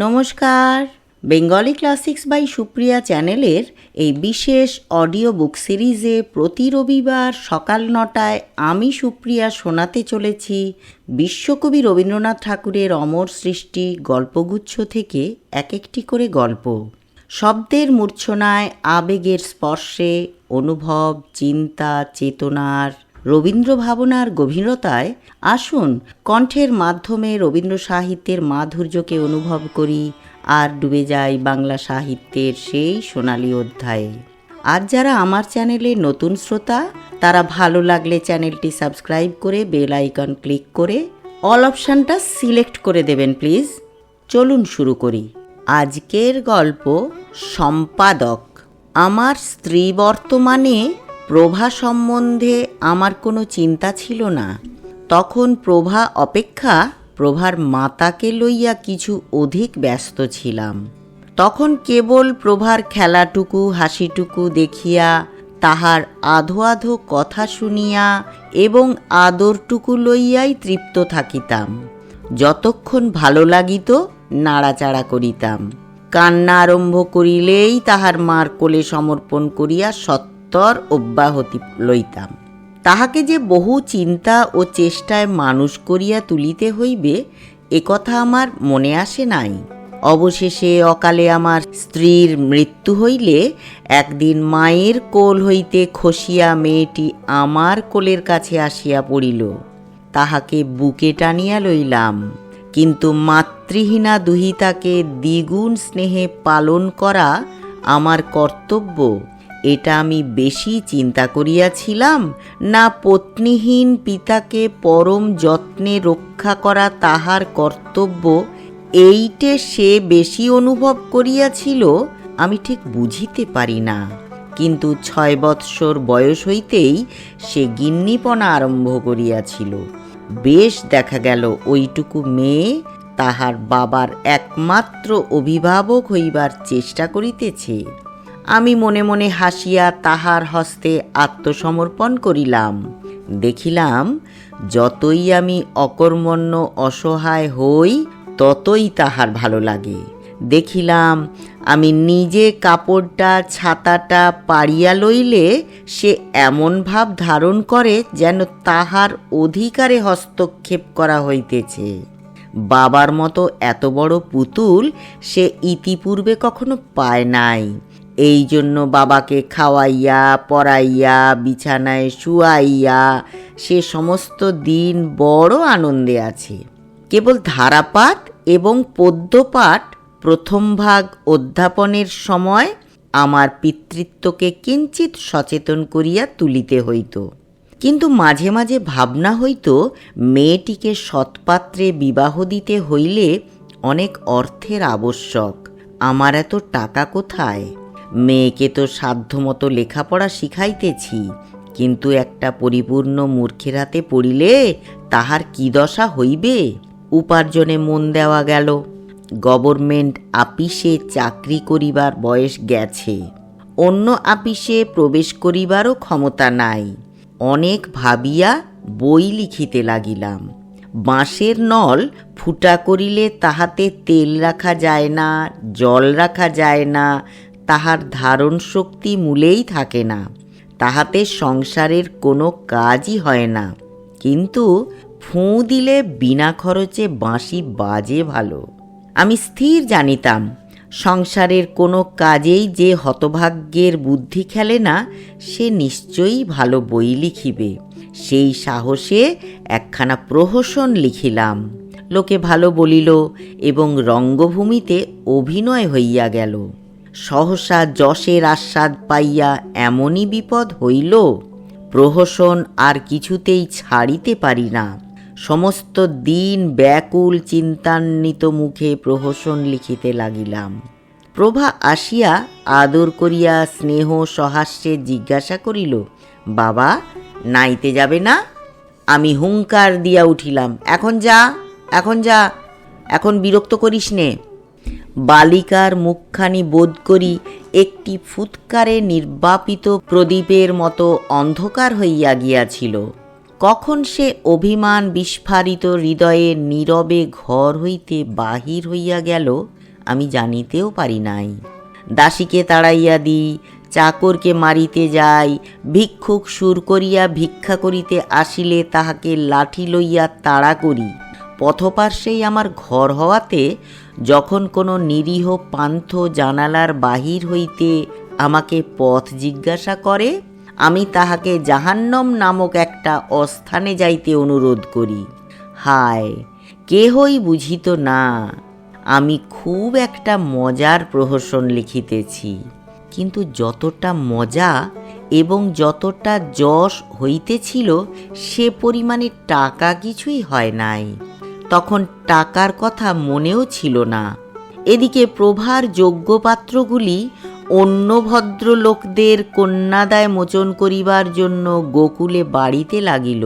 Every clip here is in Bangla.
নমস্কার, বেঙ্গলি ক্লাসিক্স বাই সুপ্রিয়া চ্যানেলের এই বিশেষ অডিও বুক সিরিজে প্রতি রবিবার সকাল ৯টায় আমি সুপ্রিয়া শোনাতে চলেছি বিশ্বকবি রবীন্দ্রনাথ ঠাকুরের অমর সৃষ্টি গল্পগুচ্ছ থেকে এক একটি করে গল্প। শব্দের মূর্ছনায়, আবেগের স্পর্শে, অনুভব, চিন্তা, চেতনার, রবীন্দ্র ভাবনার গভীরতায় আসুন কণ্ঠের মাধ্যমে রবীন্দ্র সাহিত্যের মাধুর্যকে অনুভব করি আর ডুবে যাই বাংলা সাহিত্যের সেই সোনালী অধ্যায়ে। আজ যারা আমার চ্যানেলে নতুন শ্রোতা, তারা ভালো লাগলে চ্যানেলটি সাবস্ক্রাইব করে বেল আইকন ক্লিক করে অল অপশানটা সিলেক্ট করে দেবেন প্লিজ। চলুন শুরু করি। আজকের গল্প সম্পাদক। আমার স্ত্রী বর্তমানে প্রভা সম্বন্ধে আমার কোনো চিন্তা ছিল না। তখন প্রভা অপেক্ষা প্রভার মাতাকে লইয়া কিছু অধিক ব্যস্ত ছিলাম। তখন কেবল প্রভার খেলাটুকু, হাসিটুকু দেখিয়া, তাহার আধো আধো কথা শুনিয়া এবং আদরটুকু লইয়াই তৃপ্ত থাকিতাম। যতক্ষণ ভালো লাগিত নাড়াচাড়া করিতাম। কান্না আরম্ভ করিলেই তাহার মার কোলে সমর্পণ করিয়া সত্বর অব্যাহতি লইতাম। তাহাকে যে বহু চিন্তা ও চেষ্টায় মানুষ করিয়া তুলিতে হইবে, একথা আমার মনে আসে নাই। অবশেষে অকালে আমার স্ত্রীর মৃত্যু হইলে একদিন মায়ের কোল হইতে খসিয়া মেয়েটি আমার কোলের কাছে আসিয়া পড়িল। তাহাকে বুকে টানিয়া লইলাম, কিন্তু মাতৃহীনা দুহিতাকে দ্বিগুণ স্নেহে পালন করা আমার কর্তব্য, এটা আমি বেশি চিন্তা করিয়াছিলাম, না পত্নীহীন পিতাকে পরম যত্নে রক্ষা করা তাহার কর্তব্য, এইটে সে বেশি অনুভব করিয়াছিল, আমি ঠিক বুঝিতে পারি না। কিন্তু ৬ বৎসর বয়স হইতেই সে গিন্নিপনা আরম্ভ করিয়াছিল। বেশ দেখা গেল ওইটুকু মেয়ে তাহার বাবার একমাত্র অভিভাবক হইবার চেষ্টা করিতেছে। আমি মনে মনে হাসিয়া তাহার হস্তে আত্মসমর্পণ করিলাম। দেখিলাম যতই আমি অকর্মণ্য অসহায় হই, ততই তাহার ভালো লাগে। দেখিলাম আমি নিজে কাপড়টা ছাতাটা পাড়িয়া লইলে সে এমন ভাব ধারণ করে যেন তাহার অধিকারে হস্তক্ষেপ করা হইতেছে। বাবার মতো এত বড় পুতুল সে ইতিপূর্বে কখনো পায় নাই। এই জন্য বাবাকে খাওয়াইয়া পরাইয়া বিছানায় শুয়াইয়া সে সমস্ত দিন বড় আনন্দে আছে। কেবল ধারাপাত এবং পদ্যপাঠ প্রথম ভাগ অধ্যাপনের সময় আমার পিতৃত্বকে কিঞ্চিত সচেতন করিয়া তুলিতে হইত। কিন্তু মাঝে মাঝে ভাবনা হইত, মেয়েটিকে সৎপাত্রে বিবাহ দিতে হইলে অনেক অর্থের আবশ্যক। আমার এত টাকা কোথায়? মেয়েকে তো সাধ্যমতো লেখাপড়া শিখাইতেছি, কিন্তু একটা পরিপূর্ণ মূর্খের হাতে পড়িলে তাহার কি দশা হইবে? উপার্জনে মন দেওয়া গেল। গভর্নমেন্ট আপিসে চাকরি করিবার বয়স গেছে, অন্য আপিসে প্রবেশ করিবারও ক্ষমতা নাই। অনেক ভাবিয়া বই লিখিতে লাগিলাম। বাঁশের নল ফুটা করিলে তাহাতে তেল রাখা যায় না, জল রাখা যায় না, তাহার ধারণ শক্তি মূলেই থাকে না, তাহাতে সংসারের কোনো কাজই হয় না। কিন্তু ফুঁ দিলে বিনা খরচে বাঁশি বাজে ভালো। আমি স্থির জানিতাম, সংসারের কোনো কাজেই যে হতভাগ্যের বুদ্ধি খেলে না, সে নিশ্চয়ই ভালো বই লিখিবে। সেই সাহসে একখানা প্রহসন লিখিলাম। লোকে ভালো বলিল এবং রঙ্গভূমিতে অভিনয় হইয়া গেল। সহসা যশের আস্বাদ পাইয়া এমনই বিপদ হইল, প্রহসন আর কিছুতেই ছাড়িতে পারি না। সমস্ত দিন ব্যাকুল চিন্তান্বিত মুখে প্রহসন লিখিতে লাগিলাম। প্রভা আসিয়া আদর করিয়া স্নেহ সহাস্যে জিজ্ঞাসা করিল, বাবা, নাইতে যাবে না? আমি হুঙ্কার দিয়া উঠিলাম, এখন যা, এখন যা, এখন বিরক্ত করিস নে। বালিকার মুখখানি বোধ করি একটি ফুৎকারে নির্বাপিত প্রদীপের মতো অন্ধকার হইয়া গিয়াছিল। কখন সে অভিমান বিস্ফারিত হৃদয়ে নীরবে ঘর হইতে বাহির হইয়া গেল আমি জানিতেও পারি নাই। দাসীকে তাড়াইয়া দিই, চাকরকে মারিতে যাই, ভিক্ষুক সুর করিয়া ভিক্ষা করিতে আসিলে তাহাকে লাঠি লইয়া তাড়া করি। পথপার্শ্বেই আমার ঘর হওয়াতে যখন কোনো নিরীহ পান্থ জানালার বাহির হইতে আমাকে পথ জিজ্ঞাসা করে, আমি তাহাকে জাহান্নম নামক একটা অস্থানে যাইতে অনুরোধ করি। হায়, কেহই বুঝিত না আমি খুব একটা মজার প্রহসন লিখিতেছি, কিন্তু যতটা মজা এবং যতটা যশ হইতেছিল সে পরিমাণে টাকা কিছুই হয় নাই। তখন টাকার কথা মনেও ছিল না। এদিকে প্রভার যোগ্যপাত্রগুলি অন্য ভদ্রলোকদের কন্যাদায় মোচন করিবার জন্য গোকুলে বাড়িতে লাগিল।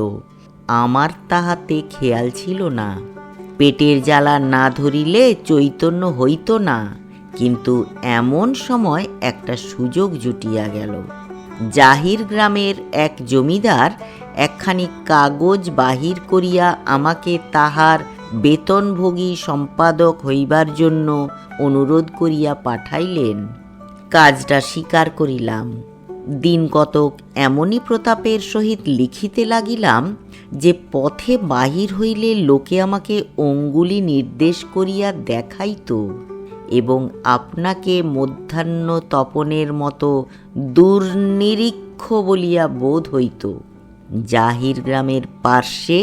আমার তাহাতে খেয়াল ছিল না। পেটের জ্বালা না ধরিলে চৈতন্য হইত না, কিন্তু এমন সময় একটা সুযোগ জুটিয়া গেল। জাহির গ্রামের এক জমিদার একখানি কাগজ বাহির করিয়া আমাকে তাহার বেতনভোগী সম্পাদক হইবার জন্য অনুরোধ করিয়া পাঠাইলেন। কাজটা স্বীকার করিলাম। দিন কতক এমনই প্রতাপের সহিত লিখিতে লাগিলাম যে পথে বাহির হইলে লোকে আমাকে অঙ্গুলি নির্দেশ করিয়া দেখাইত এবং আপনাকে মধ্যাহ্ন তপনের মতো দুর্নিরীক্ষ বলিয়া বোধ হইত। জাহির গ্রামের পার্শ্বে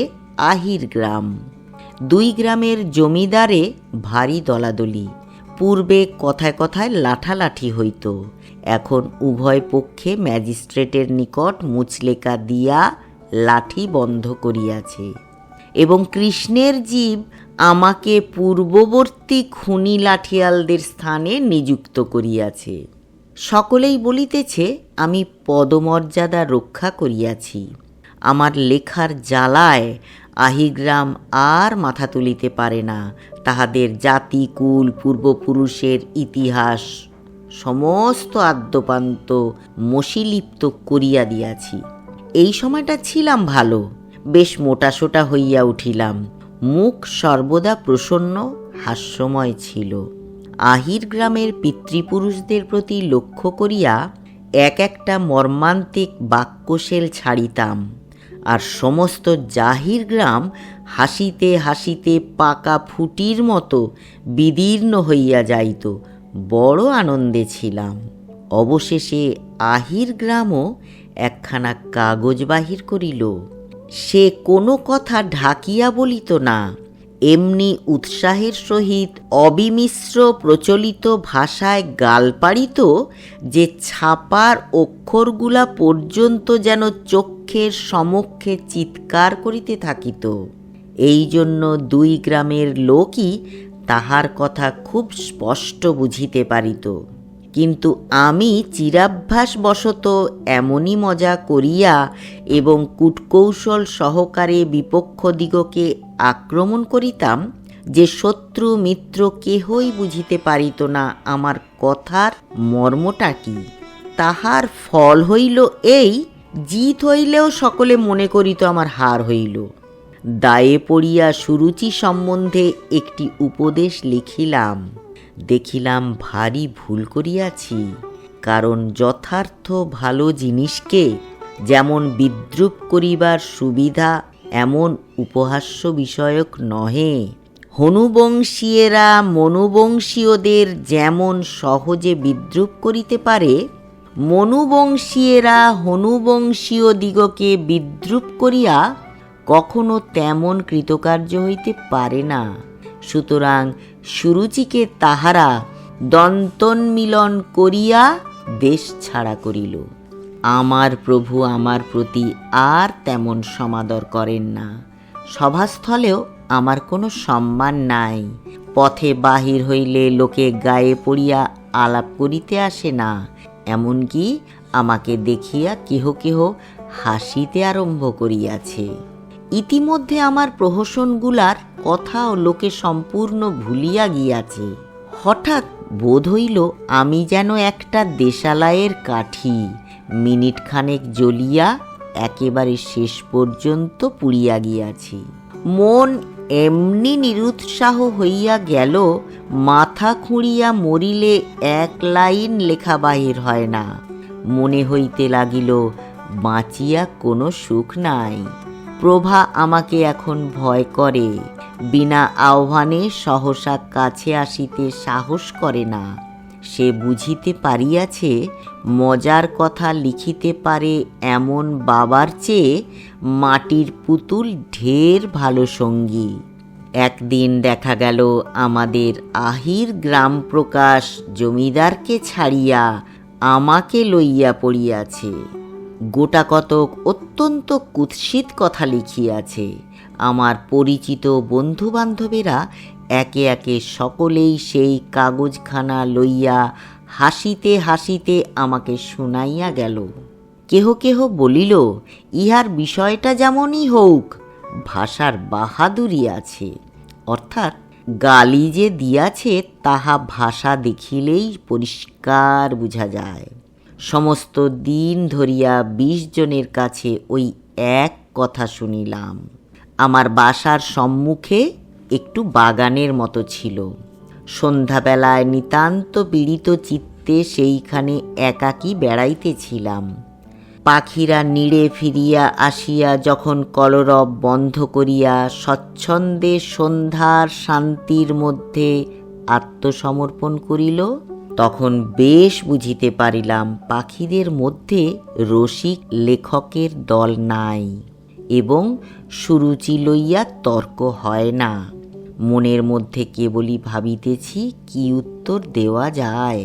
আহির গ্রাম। দুই গ্রামের জমিদারে ভারী দলাদলি। পূর্বে কথায় কথায় লাঠালাঠি হইত, এখন উভয় পক্ষে ম্যাজিস্ট্রেটের নিকট মুচলেকা দিয়া লাঠি বন্ধ করিয়াছে এবং কৃষ্ণের জীব আমাকে পূর্ববর্তী খুনি লাঠিয়ালদের স্থানে নিযুক্ত করিয়াছে। সকলেই বলিতেছে আমি পদমর্যাদা রক্ষা করিয়াছি। আমার লেখার জ্বালায় আহিগ্রাম আর মাথা তুলিতে পারে না। তাহাদের জাতি, কুল, পূর্বপুরুষের ইতিহাস সমস্ত আদ্যপান্ত মশিলিপ্ত করিয়া দিয়াছি। এই সময়টা ছিলাম ভালো, বেশ মোটাসোটা হইয়া উঠিলাম। মুখ সর্বদা প্রসন্ন, হাস্যময় ছিল। আহির গ্রামের পিতৃপুরুষদের প্রতি লক্ষ্য করিয়া এক একটা মর্মান্তিক বাক্যশেল ছাড়িতাম, আর সমস্ত জাহির গ্রাম হাসিতে হাসিতে পাকা ফুটির মতো বিদীর্ণ হইয়া যাইত। বড় আনন্দে ছিলাম। অবশেষে আহির গ্রামও একখানা কাগজ বাহির করিল। সে কোনো কথা ঢাকিয়া বলিত না, এমনি উৎসাহের সহিত অবিমিশ্র প্রচলিত ভাষায় গাল পাড়িত যে ছাপার অক্ষরগুলা পর্যন্ত যেন চক্ষের সমক্ষে চিৎকার করিতে থাকিত। এই জন্য দুই গ্রামের লোকই তাহার কথা খুব স্পষ্ট বুঝিতে পারিত। কিন্তু আমি চিরাভ্যাসবশত এমনই মজা করিয়া এবং কূটকৌশল সহকারে বিপক্ষদিগকে আক্রমণ করিতাম যে শত্রু মিত্র কেহই বুঝিতে পারিত না আমার কথার মর্মটা কি। তাহার ফল হইল এই, জিত হইলেও সকলে মনে করিত আমার হার হইল। দায়ে পড়িয়া সুরুচি সম্বন্ধে একটি উপদেশ লিখিলাম। দেখিলাম ভারী ভুল করিয়াছি, কারণ যথার্থ ভালো জিনিসকে যেমন বিদ্রূপ করিবার সুবিধা এমন উপহাস্য বিষয়ক নহে। হনুবংশীয়েরা মনুবংশীয়দের যেমন সহজে বিদ্রূপ করিতে পারে, মনুবংশীয়েরা হনুবংশীয় দিগকে বিদ্রূপ করিয়া কখনো তেমন কৃতকার্য হইতে পারে না। সুতরাং সুরুচিকে তাহারা দন্তন্মিলন করিয়া দেশ ছাড়া করিল। আমার প্রভু আমার প্রতি আর তেমন সমাদর করেন না। সভাস্থলেও আমার কোনো সম্মান নাই। পথে বাহির হইলে লোকে গায়ে পড়িয়া আলাপ করিতে আসে না, এমনকি আমাকে দেখিয়া কেহ কেহ হাসিতে আরম্ভ করিয়াছে। ইতিমধ্যে আমার প্রহসনগুলার কথাও লোকে সম্পূর্ণ ভুলিয়া গিয়াছে। হঠাৎ বোধ হইল আমি যেন একটা দেশালাইয়ের কাঠি, মিনিটখানেক জ্বলিয়া একেবারে শেষ পর্যন্ত পুড়িয়া গিয়াছি। মন এমনি নিরুৎসাহ হইয়া গেল, মাথা খুঁড়িয়া মরিলে এক লাইন লেখা বাহির হয় না। মনে হইতে লাগিল বাঁচিয়া কোনো সুখ নাই। প্রভা আমাকে এখন ভয় করে, বিনা আহ্বানে সহসা কাছে আসিতে সাহস করে না। সে বুঝিতে পারিয়াছে মজার কথা লিখিতে পারে এমন বাবার চেয়ে মাটির পুতুল ঢের ভালো সঙ্গী। একদিন দেখা গেল আমাদের আহির গ্রাম প্রকাশ জমিদারকে ছাড়িয়া আমাকে লইয়া পড়িয়াছে। গোটা কতক অত্যন্ত কুৎসিত কথা লিখিয়াছে। আমার পরিচিত বন্ধুবান্ধবেরা একে একে সকলেই সেই কাগজখানা লইয়া হাসিতে হাসিতে আমাকে শুনাইয়া গেল। কেহ কেহ বলিল, ইহার বিষয়টা যেমনই হোক, ভাষার বাহাদুরি আছে। অর্থাৎ গালি যে দিয়াছে তাহা ভাষা দেখিলেই পরিষ্কার বুঝা যায়। সমস্ত দিন ধরিয়া 20 জনের কাছে ওই এক কথা শুনিলাম। আমার বাসার সম্মুখে একটু বাগানের মতো ছিল। সন্ধ্যাবেলায় নিতান্ত পীড়িত চিত্তে সেইখানে একাকী বেড়াইতেছিলাম। পাখিরা নিড়ে ফিরিয়া আসিয়া যখন কলরব বন্ধ করিয়া স্বচ্ছন্দে সন্ধ্যার শান্তির মধ্যে আত্মসমর্পণ করিল, তখন বেশ বুঝিতে পারিলাম পাখিদের মধ্যে রসিক লেখকের দল নাই এবং সুরুচি লইয়া তর্ক হয় না। মনের মধ্যে কেবলই ভাবিতেছি কি উত্তর দেওয়া যায়।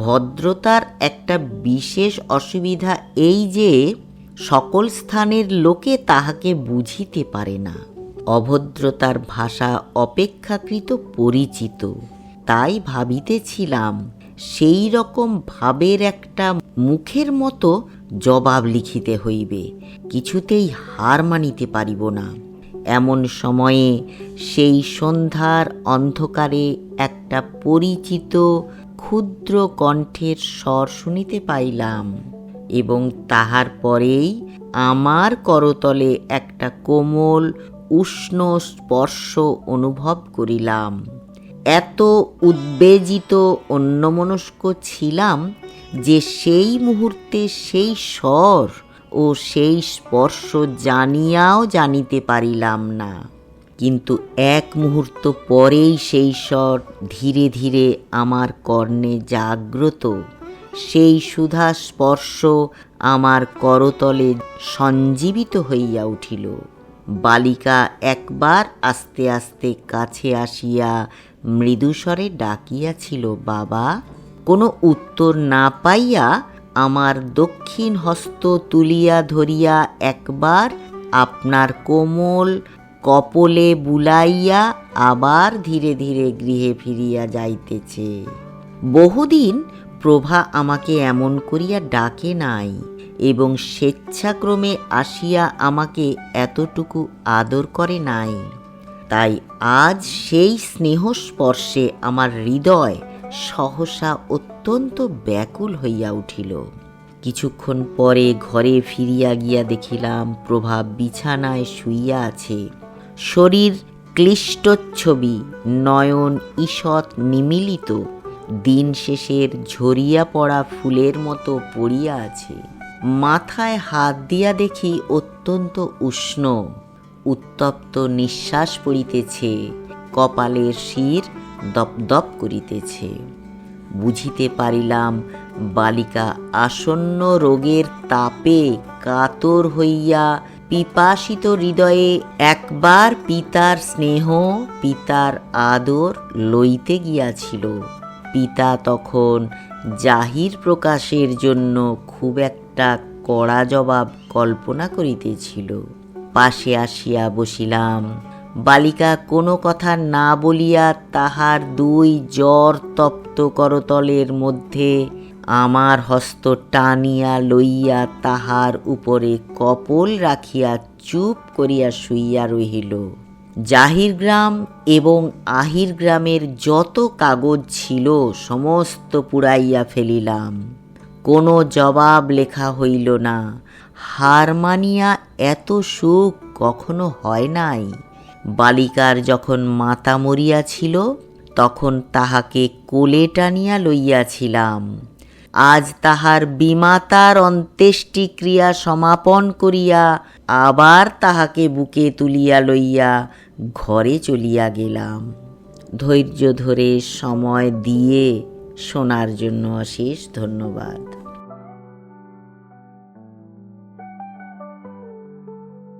ভদ্রতার একটা বিশেষ অসুবিধা এই যে সকল স্থানের লোকে তাহাকে বুঝিতে পারে না। অভদ্রতার ভাষা অপেক্ষাকৃত পরিচিত। তাই ভাবিতেছিলাম সেই রকম ভাবের একটা মুখের মতো জবাব লিখিতে হইবে। কিছুতেই হার মানিতে পারিব না। এমন সময়ে সেই সন্ধ্যার অন্ধকারে একটা পরিচিত ক্ষুদ্র কণ্ঠের স্বর শুনিতে পাইলাম এবং তাহার পরেই আমার করতলে একটা কোমল উষ্ণ স্পর্শ অনুভব করিলাম। এত উদ্বেজিত অন্যমনস্ক ছিলাম যে সেই মুহূর্তে সেই স্বর ও সেই স্পর্শ জানিয়াও জানিতে পারিলাম না। কিন্তু এক মুহূর্ত পরেই সেই স্বর ধীরে ধীরে আমার কর্ণে জাগ্রত। সেই সুধা স্পর্শ আমার করতলে সঞ্জীবিত হইয়া উঠিল। বালিকা একবার আস্তে আস্তে কাছে আসিয়া মৃদুস্বরে ডাকিয়াছিল, বাবা। কোনো উত্তর না পাইয়া আমার দক্ষিণ হস্ত তুলিয়া ধরিয়া একবার আপনার কোমল কপলে বুলাইয়া আবার ধীরে ধীরে গৃহে ফিরিয়া যাইতেছে। বহুদিন প্রভা আমাকে এমন করিয়া ডাকে নাই এবং স্বেচ্ছাক্রমে আসিয়া আমাকে এতটুকু আদর করে নাই। তাই আজ সেই স্নেহস্পর্শে আমার হৃদয় সহসা অত্যন্ত ব্যাকুল হইয়া উঠিল। কিছুক্ষণ পরে ঘরে ফিরিয়া গিয়া দেখিলাম প্রভা বিছানায় শুইয়া আছে। শরীর ক্লিষ্টচ্ছবি, নয়ন ঈষৎ নিমিলিত, দিন শেষের ঝরিয়া পড়া ফুলের মতো পড়িয়া আছে। মাথায় হাত দিয়া দেখি অত্যন্ত উষ্ণ, উত্তপ্ত নিঃশ্বাস পড়িতেছে, কপালের শির দপদপ করিতেছে। বুঝিতে পারিলাম বালিকা আসন্ন রোগের তাপে কাতর হইয়া পিপাসিত হৃদয়ে একবার পিতার স্নেহ, পিতার আদর লইতে গিয়াছিল। পিতা তখন জাহির প্রকাশের জন্য খুব একটা কড়া জবাব কল্পনা করিতেছিল। পাশে আসিয়া বসিলাম। বালিকা কোনো কথা না বলিয়া তাহার 2 জ্বর তপ্ত করতলের মধ্যে আমার হস্ত টানিয়া লইয়া তাহার উপরে কপল রাখিয়া চুপ করিয়া শুইয়া রহিল। জাহির গ্রাম এবং আহির গ্রামের যত কাগজ ছিল সমস্ত পুড়াইয়া ফেলিলাম। কোনো জবাব লেখা হইল না। হার মানিয়া এত সুখ কখনো হয় নাই। বালিকার যখন মাতা মরিয়াছিল, তখন তাহাকে কোলে টানিয়া লইয়াছিলাম। আজ তাহার বিমাতার অন্ত্যেষ্টিক্রিয়া সমাপন করিয়া আবার তাহাকে বুকে তুলিয়া লইয়া ঘরে চলিয়া গেলাম। ধৈর্য ধরে সময় দিয়ে শোনার জন্য অশেষ ধন্যবাদ।